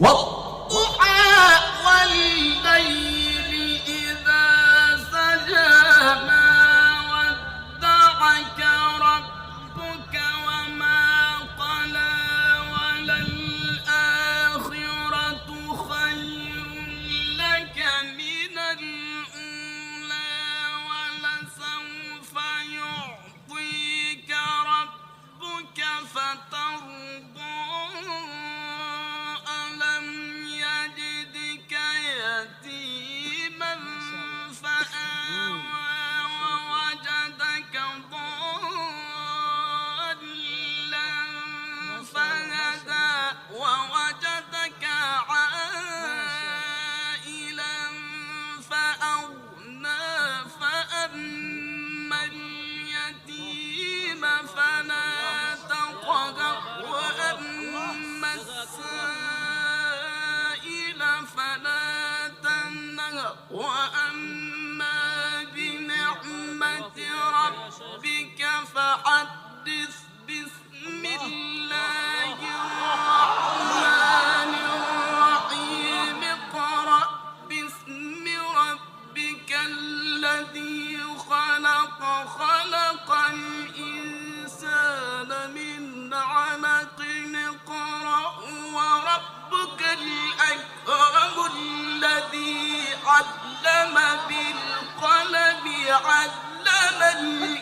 والضحى والليل إذا سجى ما ودعك ربك وما قلى وللآخرة خير لك من الأولى ولسوف يعطيك ربك فترضى ألم يجدك يتيما فآوى ووجدك ضالا فهدى ووجدك عائلا فأغنى فأما اليتيم فلا تقهر وأما السائل فلا تنهر وأما بنعمة ربك فحدث بسم الله الرحمن الرحيم اقرأ باسم ربك الذي خلق خلق الإنسان من علق اقرأ وربك الأكرم الذي علم بالقلم علم